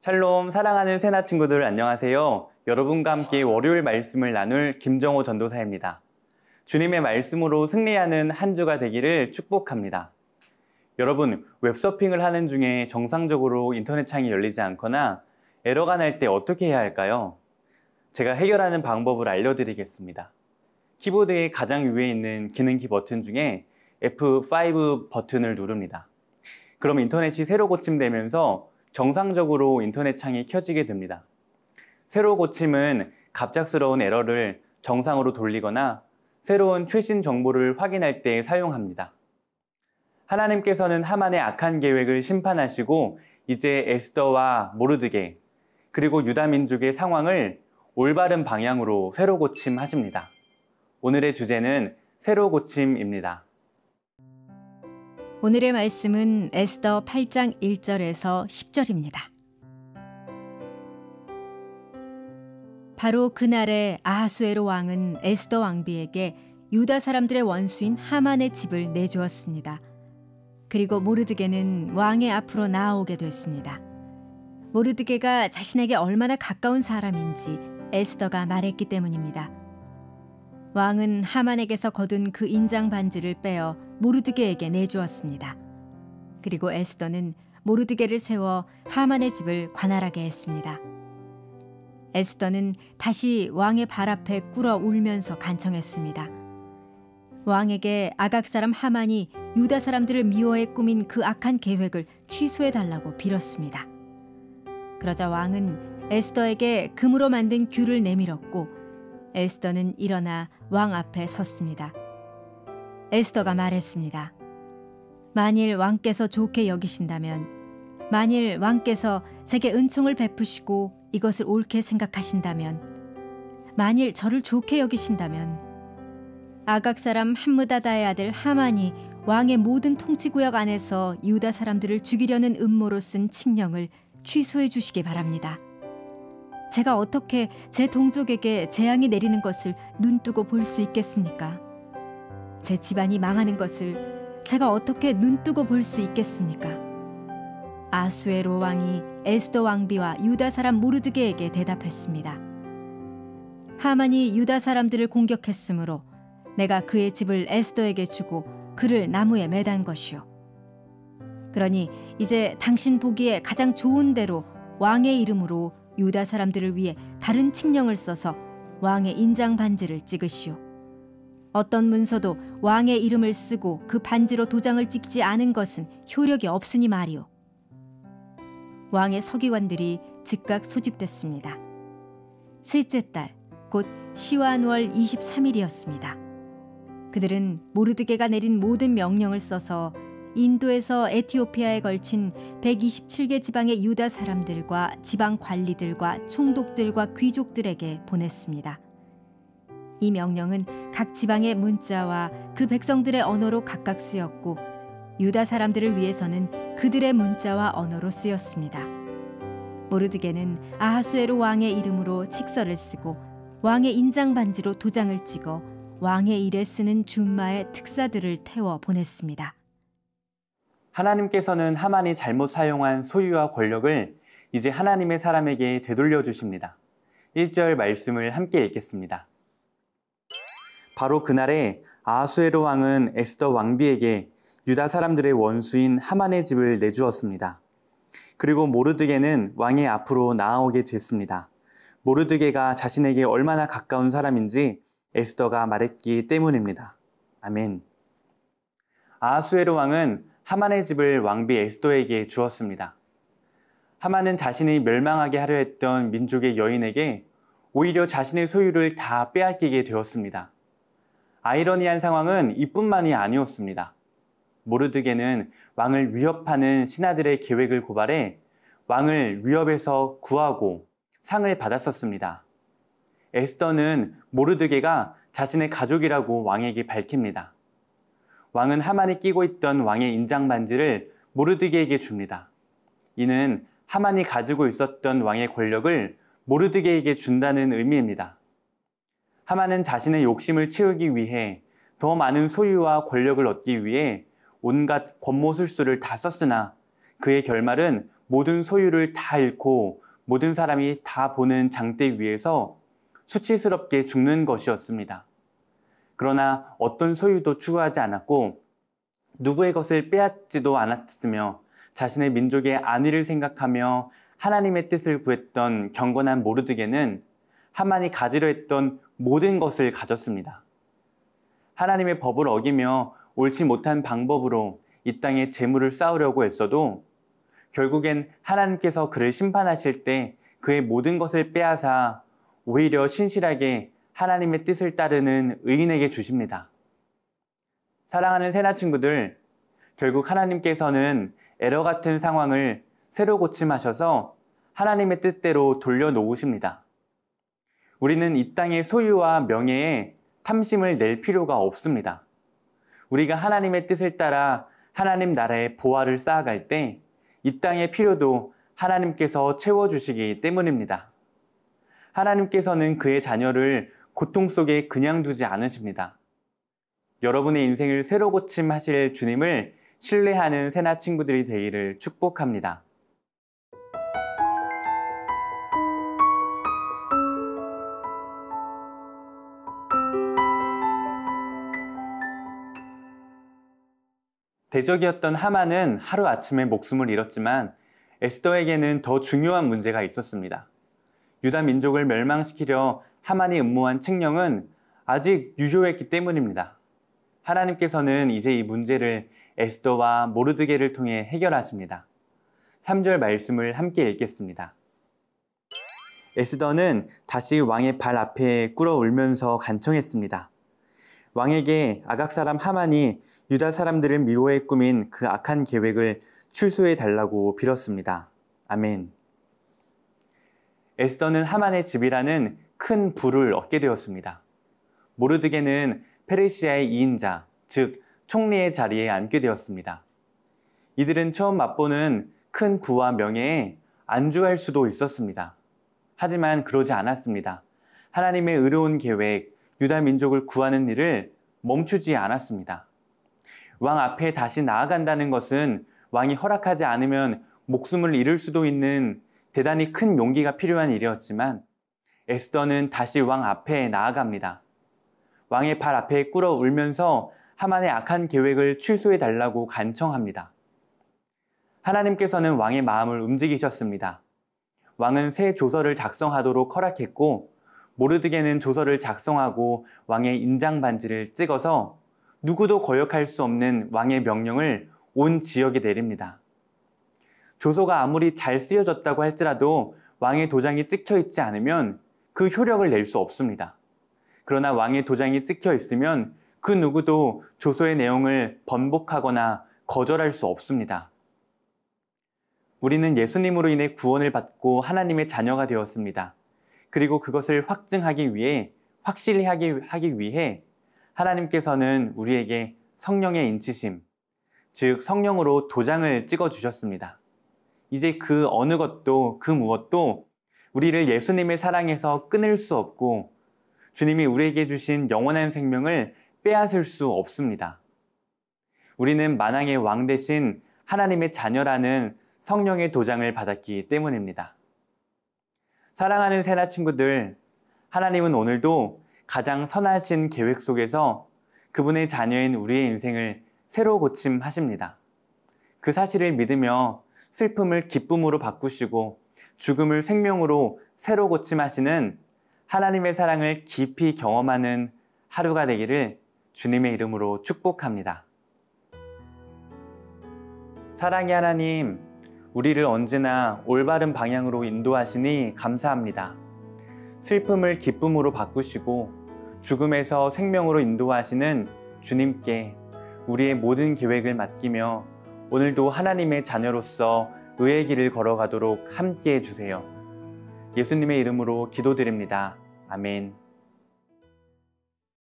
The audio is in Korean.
샬롬, 사랑하는 세나 친구들 안녕하세요. 여러분과 함께 월요일 말씀을 나눌 김정호 전도사입니다. 주님의 말씀으로 승리하는 한 주가 되기를 축복합니다. 여러분, 웹서핑을 하는 중에 정상적으로 인터넷 창이 열리지 않거나 에러가 날 때 어떻게 해야 할까요? 제가 해결하는 방법을 알려드리겠습니다. 키보드의 가장 위에 있는 기능키 버튼 중에 F5 버튼을 누릅니다. 그럼 인터넷이 새로 고침되면서 정상적으로 인터넷 창이 켜지게 됩니다. 새로 고침은 갑작스러운 에러를 정상으로 돌리거나 새로운 최신 정보를 확인할 때 사용합니다. 하나님께서는 하만의 악한 계획을 심판하시고 이제 에스더와 모르드게 그리고 유다 민족의 상황을 올바른 방향으로 새로 고침하십니다. 오늘의 주제는 새로 고침입니다. 오늘의 말씀은 에스더 8장 1절에서 10절입니다. 바로 그날에 아하수에로 왕은 에스더 왕비에게 유다 사람들의 원수인 하만의 집을 내주었습니다. 그리고 모르드게는 왕의 앞으로 나아오게 됐습니다. 모르드게가 자신에게 얼마나 가까운 사람인지 에스더가 말했기 때문입니다. 왕은 하만에게서 거둔 그 인장 반지를 빼어 모르드게에게 내주었습니다. 그리고 에스더는 모르드게를 세워 하만의 집을 관할하게 했습니다. 에스더는 다시 왕의 발 앞에 꿇어 울면서 간청했습니다. 왕에게 아각 사람 하만이 유다 사람들을 미워해 꾸민 그 악한 계획을 취소해달라고 빌었습니다. 그러자 왕은 에스더에게 금으로 만든 귤을 내밀었고 에스더는 일어나 왕 앞에 섰습니다. 에스더가 말했습니다. 만일 왕께서 좋게 여기신다면, 만일 왕께서 제게 은총을 베푸시고 이것을 옳게 생각하신다면, 만일 저를 좋게 여기신다면 아각 사람 함므다다의 아들 하만이 왕의 모든 통치구역 안에서 유다 사람들을 죽이려는 음모로 쓴 칙령을 취소해 주시기 바랍니다. 제가 어떻게 제 동족에게 재앙이 내리는 것을 눈뜨고 볼 수 있겠습니까? 제 집안이 망하는 것을 제가 어떻게 눈뜨고 볼 수 있겠습니까? 아수에로 왕이 에스더 왕비와 유다 사람 모르드게에게 대답했습니다. 하만이 유다 사람들을 공격했으므로 내가 그의 집을 에스더에게 주고 그를 나무에 매단 것이요. 그러니 이제 당신 보기에 가장 좋은 대로 왕의 이름으로 유다 사람들을 위해 다른 칙령을 써서 왕의 인장 반지를 찍으시오. 어떤 문서도 왕의 이름을 쓰고 그 반지로 도장을 찍지 않은 것은 효력이 없으니 말이오. 왕의 서기관들이 즉각 소집됐습니다. 셋째 달, 곧 시완월 23일이었습니다. 그들은 모르드게가 내린 모든 명령을 써서 인도에서 에티오피아에 걸친 127개 지방의 유다 사람들과 지방 관리들과 총독들과 귀족들에게 보냈습니다. 이 명령은 각 지방의 문자와 그 백성들의 언어로 각각 쓰였고 유다 사람들을 위해서는 그들의 문자와 언어로 쓰였습니다. 모르드게는 아하수에로 왕의 이름으로 칙서를 쓰고 왕의 인장 반지로 도장을 찍어 왕의 일에 쓰는 준마의 특사들을 태워 보냈습니다. 하나님께서는 하만이 잘못 사용한 소유와 권력을 이제 하나님의 사람에게 되돌려 주십니다. 1절 말씀을 함께 읽겠습니다. 바로 그날에 아하수에로 왕은 에스더 왕비에게 유다 사람들의 원수인 하만의 집을 내주었습니다. 그리고 모르드게는 왕의 앞으로 나아오게 됐습니다. 모르드게가 자신에게 얼마나 가까운 사람인지 에스더가 말했기 때문입니다. 아멘. 아하수에로 왕은 하만의 집을 왕비 에스더에게 주었습니다. 하만은 자신이 멸망하게 하려 했던 민족의 여인에게 오히려 자신의 소유를 다 빼앗기게 되었습니다. 아이러니한 상황은 이뿐만이 아니었습니다. 모르드게는 왕을 위협하는 신하들의 계획을 고발해 왕을 위협에서 구하고 상을 받았었습니다. 에스더는 모르드게가 자신의 가족이라고 왕에게 밝힙니다. 왕은 하만이 끼고 있던 왕의 인장 반지를 모르드게에게 줍니다. 이는 하만이 가지고 있었던 왕의 권력을 모르드게에게 준다는 의미입니다. 하만은 자신의 욕심을 채우기 위해 더 많은 소유와 권력을 얻기 위해 온갖 권모술수를 다 썼으나 그의 결말은 모든 소유를 다 잃고 모든 사람이 다 보는 장대 위에서 수치스럽게 죽는 것이었습니다. 그러나 어떤 소유도 추구하지 않았고 누구의 것을 빼앗지도 않았으며 자신의 민족의 안위를 생각하며 하나님의 뜻을 구했던 경건한 모르드게는 하만이 가지려 했던 모든 것을 가졌습니다. 하나님의 법을 어기며 옳지 못한 방법으로 이 땅에 재물을 쌓으려고 했어도 결국엔 하나님께서 그를 심판하실 때 그의 모든 것을 빼앗아 오히려 신실하게 하나님의 뜻을 따르는 의인에게 주십니다. 사랑하는 새나 친구들, 결국 하나님께서는 에러 같은 상황을 새로 고침하셔서 하나님의 뜻대로 돌려놓으십니다. 우리는 이 땅의 소유와 명예에 탐심을 낼 필요가 없습니다. 우리가 하나님의 뜻을 따라 하나님 나라의 보화를 쌓아갈 때 이 땅의 필요도 하나님께서 채워주시기 때문입니다. 하나님께서는 그의 자녀를 고통 속에 그냥 두지 않으십니다. 여러분의 인생을 새로 고침하실 주님을 신뢰하는 새나 친구들이 되기를 축복합니다. 대적이었던 하만은 하루아침에 목숨을 잃었지만 에스더에게는 더 중요한 문제가 있었습니다. 유다 민족을 멸망시키려 하만이 음모한 책령은 아직 유효했기 때문입니다. 하나님께서는 이제 이 문제를 에스더와 모르드게를 통해 해결하십니다. 3절 말씀을 함께 읽겠습니다. 에스더는 다시 왕의 발 앞에 꿇어 울면서 간청했습니다. 왕에게 아각 사람 하만이 유다 사람들을 미워해 꾸민 그 악한 계획을 출소해 달라고 빌었습니다. 아멘. 에스더는 하만의 집이라는 큰 부를 얻게 되었습니다. 모르드게는 페르시아의 2인자, 즉 총리의 자리에 앉게 되었습니다. 이들은 처음 맛보는 큰 부와 명예에 안주할 수도 있었습니다. 하지만 그러지 않았습니다. 하나님의 의로운 계획, 유다 민족을 구하는 일을 멈추지 않았습니다. 왕 앞에 다시 나아간다는 것은 왕이 허락하지 않으면 목숨을 잃을 수도 있는 대단히 큰 용기가 필요한 일이었지만 에스더는 다시 왕 앞에 나아갑니다. 왕의 발 앞에 꿇어 울면서 하만의 악한 계획을 취소해 달라고 간청합니다. 하나님께서는 왕의 마음을 움직이셨습니다. 왕은 새 조서를 작성하도록 허락했고 모르드게는 조서를 작성하고 왕의 인장 반지를 찍어서 누구도 거역할 수 없는 왕의 명령을 온 지역에 내립니다. 조서가 아무리 잘 쓰여졌다고 할지라도 왕의 도장이 찍혀 있지 않으면 그 효력을 낼 수 없습니다. 그러나 왕의 도장이 찍혀 있으면 그 누구도 조서의 내용을 번복하거나 거절할 수 없습니다. 우리는 예수님으로 인해 구원을 받고 하나님의 자녀가 되었습니다. 그리고 그것을 확증하기 위해, 확실히 하기 위해 하나님께서는 우리에게 성령의 인치심, 즉 성령으로 도장을 찍어주셨습니다. 이제 그 어느 것도 그 무엇도 우리를 예수님의 사랑에서 끊을 수 없고 주님이 우리에게 주신 영원한 생명을 빼앗을 수 없습니다. 우리는 만왕의 왕 대신 하나님의 자녀라는 성령의 도장을 받았기 때문입니다. 사랑하는 새나 친구들, 하나님은 오늘도 가장 선하신 계획 속에서 그분의 자녀인 우리의 인생을 새로 고침하십니다. 그 사실을 믿으며 슬픔을 기쁨으로 바꾸시고 죽음을 생명으로 새로 고침하시는 하나님의 사랑을 깊이 경험하는 하루가 되기를 주님의 이름으로 축복합니다. 사랑의 하나님, 우리를 언제나 올바른 방향으로 인도하시니 감사합니다. 슬픔을 기쁨으로 바꾸시고 죽음에서 생명으로 인도하시는 주님께 우리의 모든 계획을 맡기며 오늘도 하나님의 자녀로서 의의 길을 걸어가도록 함께해 주세요. 예수님의 이름으로 기도드립니다. 아멘.